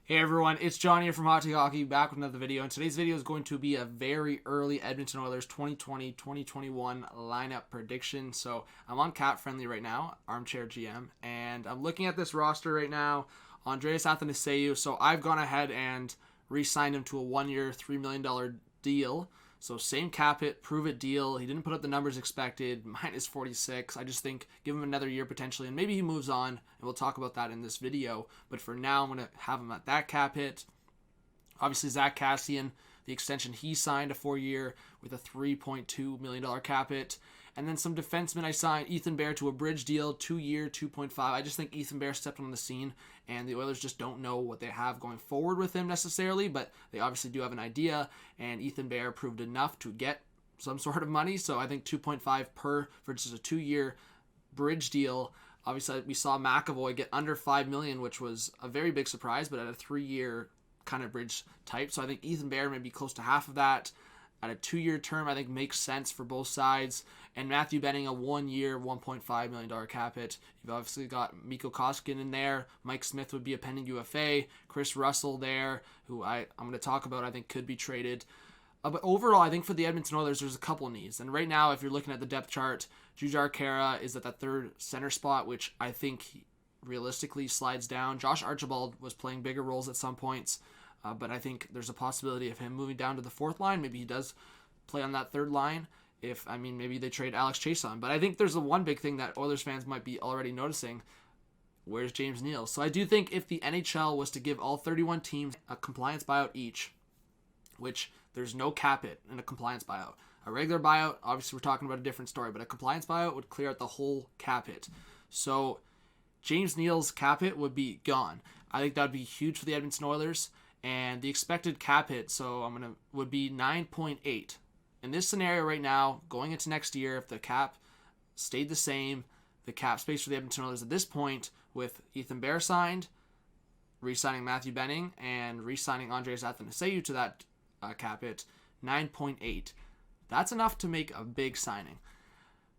Hey everyone, it's John here from RPO Hockey, back with another video, and today's video is going to be a very early Edmonton Oilers 2020-2021 lineup prediction. So I'm on Cap Friendly right now, Armchair GM, and I'm looking at this roster right now. Andreas Athanasiou, so I've gone ahead and re-signed him to a 1-year, $3 million deal. So same cap hit, prove it deal. He didn't put up the numbers expected, minus 46. I just think give him another year potentially, and maybe he moves on, and we'll talk about that in this video. But for now, I'm going to have him at that cap hit. Obviously, Zach Kassian, the extension he signed, a 4-year with a $3.2 million cap hit. And then some defensemen I signed, Ethan Bear to a bridge deal, 2-year, 2.5. I just think Ethan Bear stepped on the scene, and the Oilers just don't know what they have going forward with him necessarily, but they obviously do have an idea, and Ethan Bear proved enough to get some sort of money, so I think 2.5 per for just a 2-year bridge deal. Obviously, we saw McAvoy get under $5 million, which was a very big surprise, but at a 3-year kind of bridge type, so I think Ethan Bear may be close to half of that. At a 2-year term, I think makes sense for both sides. And Matthew Benning, a 1-year, $1.5 million cap hit. You've obviously got Mikko Koskinen in there. Mike Smith would be a pending UFA. Chris Russell there, who I'm going to talk about, I think could be traded. But overall, I think for the Edmonton Oilers, there's a couple needs. And right now, if you're looking at the depth chart, Jujhar Khaira is at that third center spot, which I think realistically slides down. Josh Archibald was playing bigger roles at some points. But I think there's a possibility of him moving down to the fourth line. Maybe he does play on that third line. Maybe they trade Alex Chason. But I think there's the one big thing that Oilers fans might be already noticing. Where's James Neal? So I do think if the NHL was to give all 31 teams a compliance buyout each, which there's no cap hit in a compliance buyout. A regular buyout, obviously we're talking about a different story, but a compliance buyout would clear out the whole cap hit. So James Neal's cap hit would be gone. I think that would be huge for the Edmonton Oilers. And the expected cap hit, would be 9.8. In this scenario right now, going into next year, if the cap stayed the same, the cap space for the Edmonton Oilers at this point, with Ethan Bear signed, re-signing Matthew Benning, and re-signing Andreas Athanasiou to that cap hit, 9.8. That's enough to make a big signing.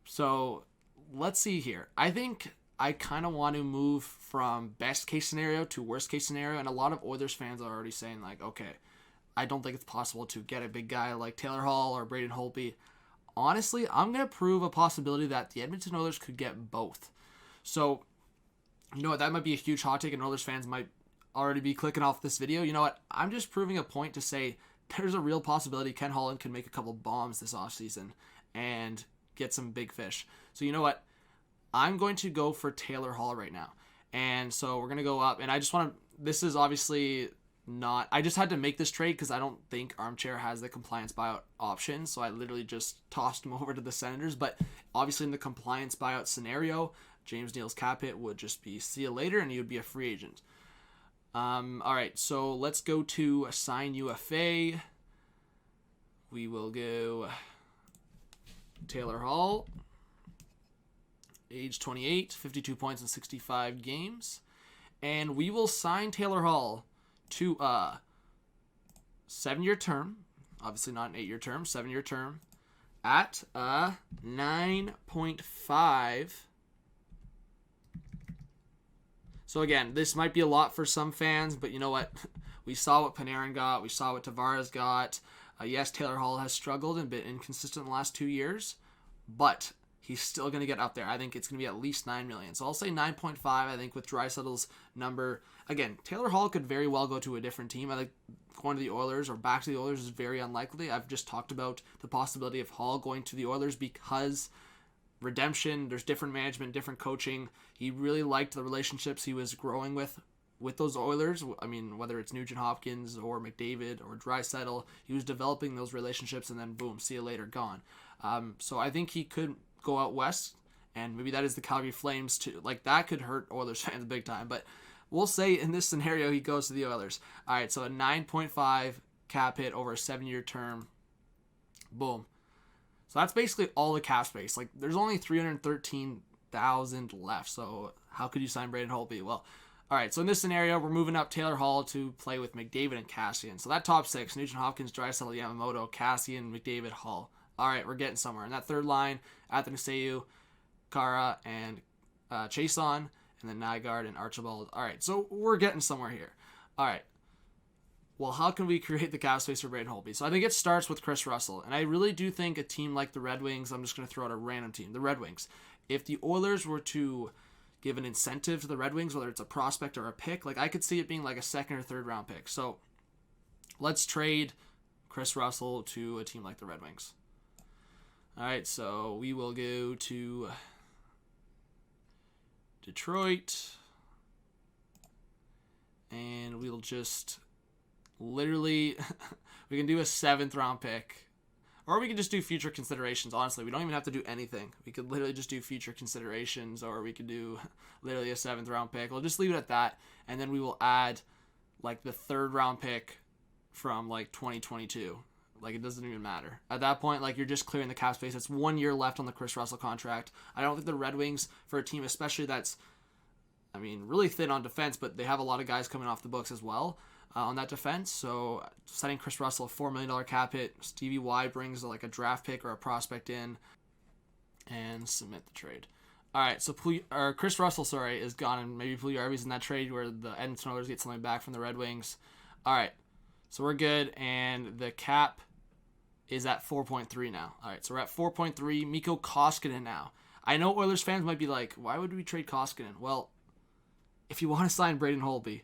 So let's see here. I think I kind of want to move from best case scenario to worst case scenario, and a lot of Oilers fans are already saying, like, okay, I don't think it's possible to get a big guy like Taylor Hall or Braden Holtby. Honestly, I'm going to prove a possibility that the Edmonton Oilers could get both. So, you know what, that might be a huge hot take, and Oilers fans might already be clicking off this video. You know what, I'm just proving a point to say there's a real possibility Ken Holland can make a couple bombs this offseason and get some big fish. So you know what, I'm going to go for Taylor Hall right now. And so we're going to go up. And I just want to, this is obviously not, I just had to make this trade because I don't think Armchair has the compliance buyout option. So I literally just tossed him over to the Senators. But obviously in the compliance buyout scenario, James Neal's cap hit would just be see you later, and he would be a free agent. All right, so let's go to assign UFA. We will go Taylor Hall. Age 28, 52 points in 65 games. And we will sign Taylor Hall to a 7-year term. Obviously not an 8-year term, 7-year term. At a 9.5. So again, this might be a lot for some fans, but you know what? We saw what Panarin got. We saw what Tavares got. Yes, Taylor Hall has struggled and been inconsistent in the last 2 years, but he's still going to get up there. I think it's going to be at least $9 million. So I'll say 9.5, I think, with Draisaitl's number. Again, Taylor Hall could very well go to a different team. I think going to the Oilers or back to the Oilers is very unlikely. I've just talked about the possibility of Hall going to the Oilers because redemption, there's different management, different coaching. He really liked the relationships he was growing with those Oilers. I mean, whether it's Nugent Hopkins or McDavid or Draisaitl, he was developing those relationships, and then boom, see you later, gone. So I think he could go out west, and maybe that is the Calgary Flames too. Like, that could hurt Oilers fans big time, but we'll say in this scenario he goes to the Oilers. All right, so a 9.5 cap hit over a 7-year term. Boom. So that's basically all the cap space. Like, there's only 313,000 left, so how could you sign Braden Holtby? Well, all right, so in this scenario, we're moving up Taylor Hall to play with McDavid and Kassian. So that top 6, Nugent Hopkins, Draisaitl, Yamamoto, Kassian, McDavid, Hall. All right, we're getting somewhere. And that third line, Athanasiou, Khaira, and Chason, and then Nygaard and Archibald. All right, so we're getting somewhere here. All right, well, how can we create the cap space for Braden Holtby? So I think it starts with Chris Russell. And I really do think a team like the Red Wings, I'm just going to throw out a random team, the Red Wings. If the Oilers were to give an incentive to the Red Wings, whether it's a prospect or a pick, like I could see it being like a second or third round pick. So let's trade Chris Russell to a team like the Red Wings. All right, so we will go to Detroit. And we'll just literally, we can do a 7th round pick. Or we can just do future considerations, honestly. We don't even have to do anything. We could literally just do future considerations, or we could do literally a 7th round pick. We'll just leave it at that. And then we will add like the 3rd round pick from like 2022. Like, it doesn't even matter. At that point, like, you're just clearing the cap space. It's 1 year left on the Chris Russell contract. I don't think the Red Wings, for a team especially that's, I mean, really thin on defense, but they have a lot of guys coming off the books as well on that defense. So setting Chris Russell a $4 million cap hit, Stevie Y brings like a draft pick or a prospect in, and submit the trade. All right, so Chris Russell, is gone, and maybe Puljujarvi's in that trade where the Edmonton Oilers get something back from the Red Wings. All right, so we're good, and the cap is at 4.3 now. All right, so we're at 4.3. Mikko Koskinen now. I know Oilers fans might be like, why would we trade Koskinen? Well, if you want to sign Braden Holtby,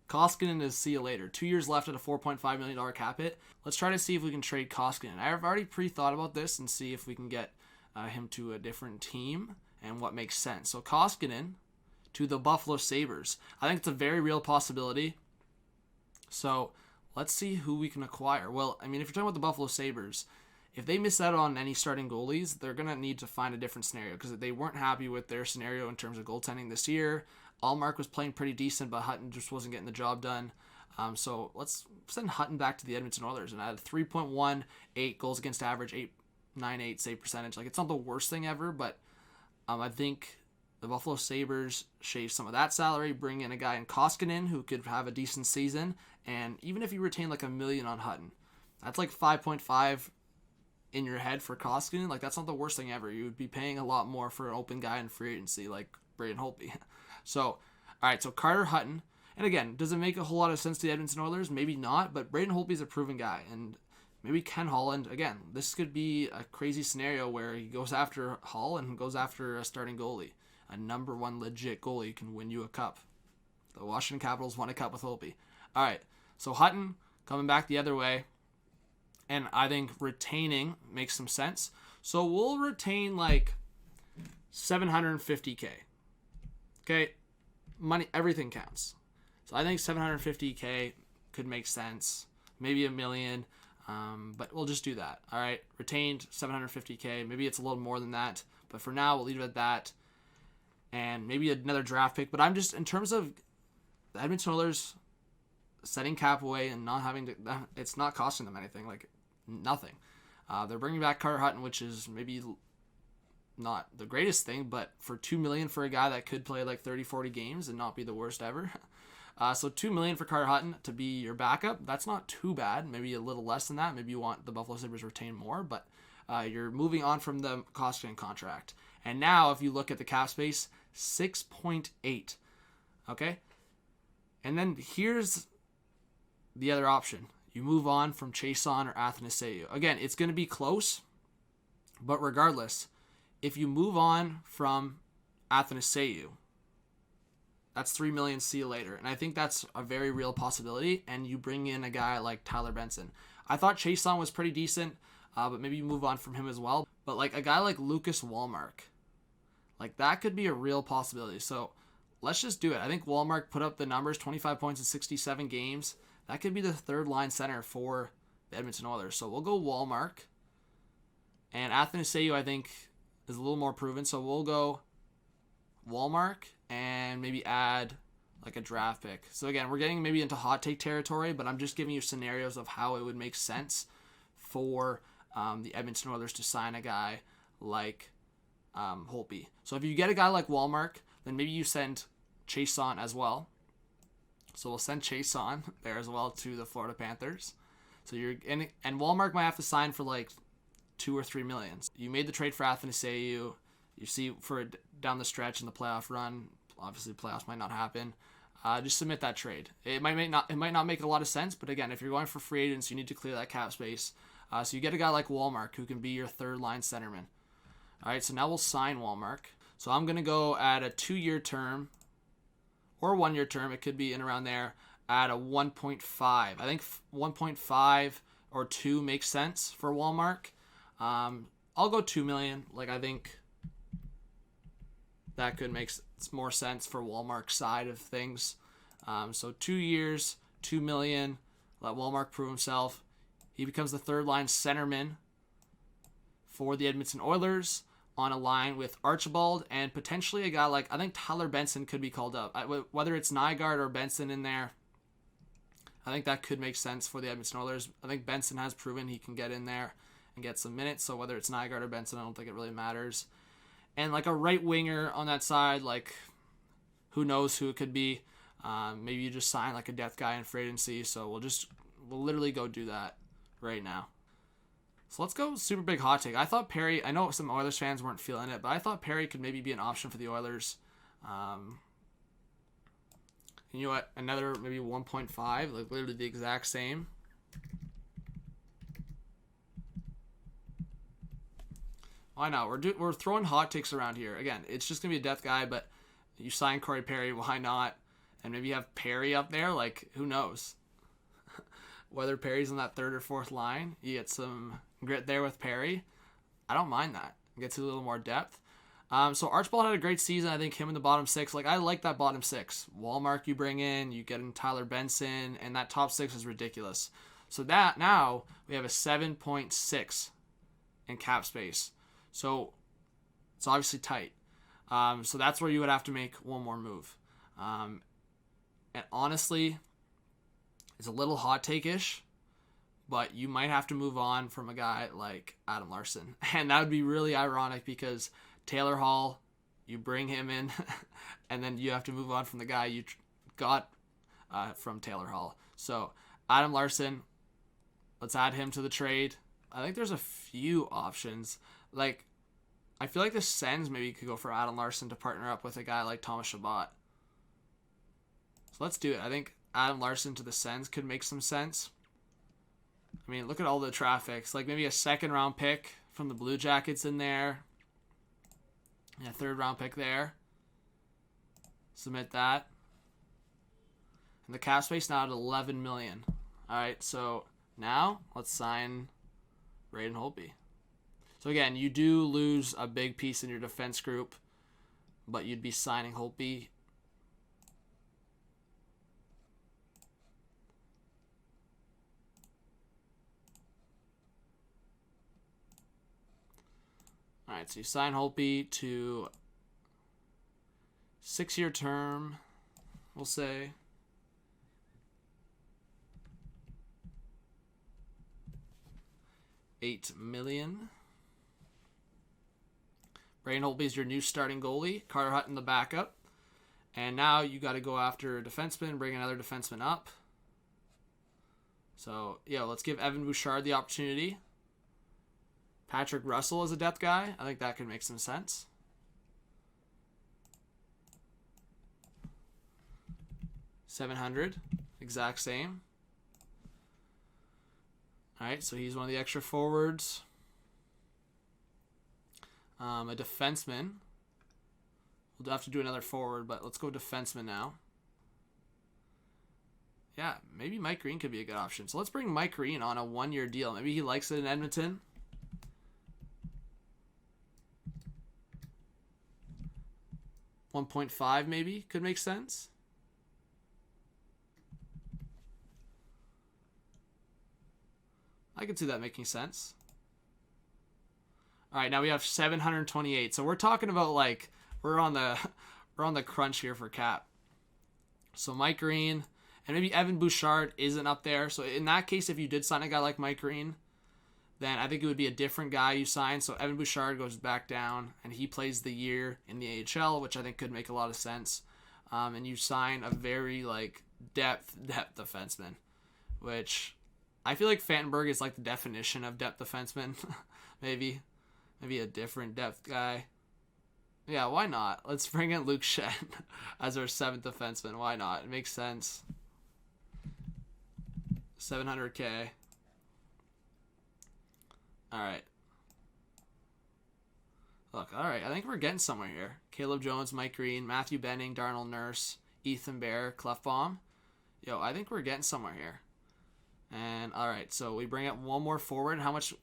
Koskinen is see you later. 2 years left at a $4.5 million cap hit. Let's try to see if we can trade Koskinen. I've already pre-thought about this and see if we can get him to a different team and what makes sense. So Koskinen to the Buffalo Sabres. I think it's a very real possibility. So let's see who we can acquire. Well, I mean, if you're talking about the Buffalo Sabres, if they miss out on any starting goalies, they're going to need to find a different scenario because they weren't happy with their scenario in terms of goaltending this year. Allmark was playing pretty decent, but Hutton just wasn't getting the job done. So let's send Hutton back to the Edmonton Oilers. And I had 3.18 goals against average, 8.98 save percentage. Like, it's not the worst thing ever, but I think the Buffalo Sabres shave some of that salary, bring in a guy in Koskinen who could have a decent season. And even if you retain like $1 million on Hutton, that's like 5.5 in your head for Koskinen. Like, that's not the worst thing ever. You would be paying a lot more for an open guy in free agency like Braden Holtby. So, all right, so Carter Hutton. And again, does it make a whole lot of sense to the Edmonton Oilers? Maybe not, but Braden Holtby's a proven guy. And maybe Ken Holland, again, this could be a crazy scenario where he goes after Hull and goes after a starting goalie. A number one legit goalie can win you a cup. The Washington Capitals won a cup with Holtby. All right, so Hutton coming back the other way. And I think retaining makes some sense. So we'll retain like $750K. Okay, money, everything counts. So I think $750K could make sense. Maybe $1 million, but we'll just do that. All right, retained $750K. Maybe it's a little more than that, but for now we'll leave it at that. And maybe another draft pick. But I'm just, in terms of the Edmonton Oilers setting cap away and not having to, it's not costing them anything, like nothing. They're bringing back Carter Hutton, which is maybe not the greatest thing, but for $2 million for a guy that could play like 30-40 games and not be the worst ever. So $2 million for Carter Hutton to be your backup, that's not too bad. Maybe a little less than that. Maybe you want the Buffalo Sabres to retain more, but you're moving on from the Koskinen contract. And now if you look at the cap space, 6.8. Okay? And then here's the other option. You move on from Chason or Athanasiou. Again, it's going to be close, but regardless, if you move on from Athanasiou, that's $3 million, see you later. And I think that's a very real possibility. And you bring in a guy like Tyler Benson. I thought Chason was pretty decent, but maybe you move on from him as well. But like a guy like Lucas Wallmark, like that could be a real possibility. So let's just do it. I think Wallmark put up the numbers, 25 points in 67 games. That could be the third line center for the Edmonton Oilers. So we'll go Wallmark. And Athanasiou, I think, is a little more proven. So we'll go Wallmark and maybe add like a draft pick. So again, we're getting maybe into hot take territory, but I'm just giving you scenarios of how it would make sense for the Edmonton Oilers to sign a guy like Holtby. So if you get a guy like Wallmark, then maybe you send Chason as well. So we'll send Chason there as well to the Florida Panthers. So you're and Wallmark might have to sign for like $2 or $3 million. You made the trade for Athanasiou. You see for down the stretch in the playoff run, obviously playoffs might not happen. just submit that trade. It might not make a lot of sense, but again, if you're going for free agents, you need to clear that cap space. So you get a guy like Wallmark who can be your third line centerman. All right, so now we'll sign Wallmark. So I'm going to go at a 2-year term or 1-year term. It could be in around there at a 1.5. I think 1.5 or 2 makes sense for Wallmark. I'll go 2 million. Like, I think that could make more sense for Wallmark's side of things. So 2 years, 2 million. Let Wallmark prove himself. He becomes the third line centerman for the Edmonton Oilers on a line with Archibald and potentially a guy like, I think Tyler Benson could be called up. Whether it's Nygaard or Benson in there, I think that could make sense for the Edmonton Oilers. I think Benson has proven he can get in there and get some minutes. So whether it's Nygaard or Benson, I don't think it really matters. And like a right winger on that side, like who knows who it could be. Maybe you just sign like a depth guy in free agency. So we'll literally go do that right now. So let's go super big hot take. I thought Perry, I know some Oilers fans weren't feeling it, but I thought Perry could maybe be an option for the Oilers. You know what? Another maybe 1.5, like literally the exact same. Why not? We're throwing hot takes around here. Again, it's just going to be a depth guy, but you sign Corey Perry, why not? And maybe you have Perry up there, like, who knows? Whether Perry's on that third or fourth line, you get some grit there with Perry. I don't mind that. It gets you a little more depth. So Archibald had a great season. I think him in the bottom six. Like, I like that bottom six. Wallmark you bring in, you get in Tyler Benson, and that top six is ridiculous. So that now we have a 7.6 in cap space. So it's obviously tight. So that's where you would have to make one more move. And honestly, it's a little hot take-ish, but you might have to move on from a guy like Adam Larsson. And that would be really ironic because Taylor Hall, you bring him in, and then you have to move on from the guy you got from Taylor Hall. So Adam Larsson, let's add him to the trade. I think there's a few options. Like, I feel like the Sens maybe could go for Adam Larsson to partner up with a guy like Thomas Chabot. So let's do it. I think Adam Larsson to the Sens could make some sense. I mean, look at all the traffics. Like maybe a second-round pick from the Blue Jackets in there. And a third-round pick there. Submit that. And the cap space now at $11 million. All right, so now let's sign Braden Holtby. So again, you do lose a big piece in your defense group, but you'd be signing Holtby. All right, so you sign Holtby to 6-year term, we'll say. $8 million. Braden Holtby is your new starting goalie. Carter Hutton the backup. And now you got to go after a defenseman, bring another defenseman up. So, yeah, let's give Evan Bouchard the opportunity. Patrick Russell is a depth guy. I think that could make some sense. $700, exact same. All right, so he's one of the extra forwards. A defenseman. We'll have to do another forward, but let's go defenseman now. Yeah, maybe Mike Green could be a good option. So let's bring Mike Green on a 1-year deal. Maybe he likes it in Edmonton. $1.5 maybe could make sense. I could see that making sense. All right, now we have 728. So we're talking about like we're on the crunch here for cap. So Mike Green and maybe Evan Bouchard isn't up there. So in that case, if you did sign a guy like Mike Green, then I think it would be a different guy you sign. So Evan Bouchard goes back down and he plays the year in the AHL, which I think could make a lot of sense. And you sign a very like depth defenseman, which I feel like Fantenberg is like the definition of depth defenseman. maybe a different depth guy. Yeah, why not? Let's bring in Luke Shen as our 7th defenseman. Why not? It makes sense. 700K. All right. Look, all right. I think we're getting somewhere here. Caleb Jones, Mike Green, Matthew Benning, Darnell Nurse, Ethan Bear, Clefbaum. Yo, I think we're getting somewhere here. And all right, so we bring up one more forward. How much?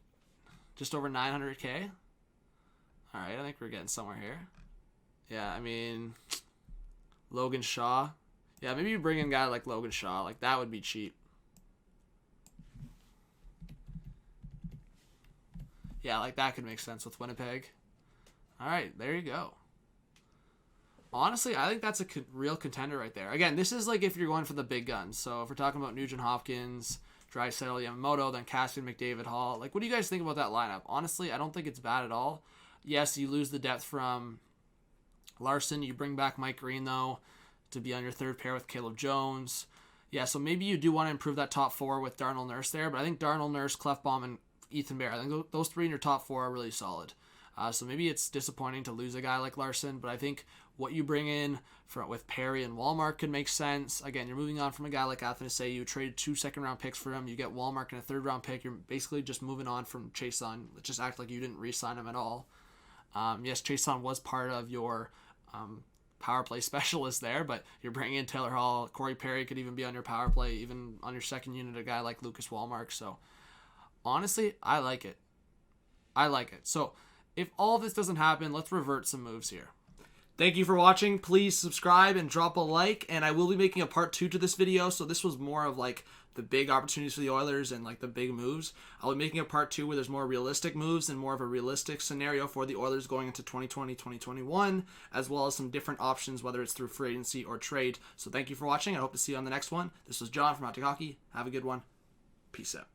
Just over 900K. All right, I think we're getting somewhere here. Yeah, I mean, Logan Shaw. Yeah, maybe you bring in a guy like Logan Shaw. Like, that would be cheap. Yeah, like that could make sense with Winnipeg. All right, there you go. Honestly, I think that's a real contender right there. Again, this is like if you're going for the big guns. So if we're talking about Nugent Hopkins, Draisaitl, Yamamoto, then Cassian, McDavid, Hall. Like, what do you guys think about that lineup? Honestly, I don't think it's bad at all. Yes, you lose the depth from Larson. You bring back Mike Green, though, to be on your third pair with Caleb Jones. Yeah, so maybe you do want to improve that top four with Darnell Nurse there. But I think Darnell Nurse, Clefbaum, and Ethan Bear, I think those three in your top four are really solid. So maybe it's disappointing to lose a guy like Larson, but I think what you bring in with Perry and Walmart could make sense. Again, you're moving on from a guy like Athanasiou. You traded 2 second-round picks for him. You get Walmart and a third-round pick. You're basically just moving on from Chason. Just act like you didn't re-sign him at all. Yes, Chason was part of your power play specialist there, but you're bringing in Taylor Hall. Corey Perry could even be on your power play, even on your second unit, a guy like Lucas Walmart. So, honestly, I like it. So, if all this doesn't happen, let's revert some moves here. Thank you for watching. Please subscribe and drop a like, and I will be making a part 2 to this video. So this was more of like the big opportunities for the Oilers and like the big moves. I'll be making a part 2 where there's more realistic moves and more of a realistic scenario for the Oilers going into 2020, 2021, as well as some different options, whether it's through free agency or trade. So thank you for watching. I hope to see you on the next one. This was John from Hutton Hockey. Have a good one. Peace out.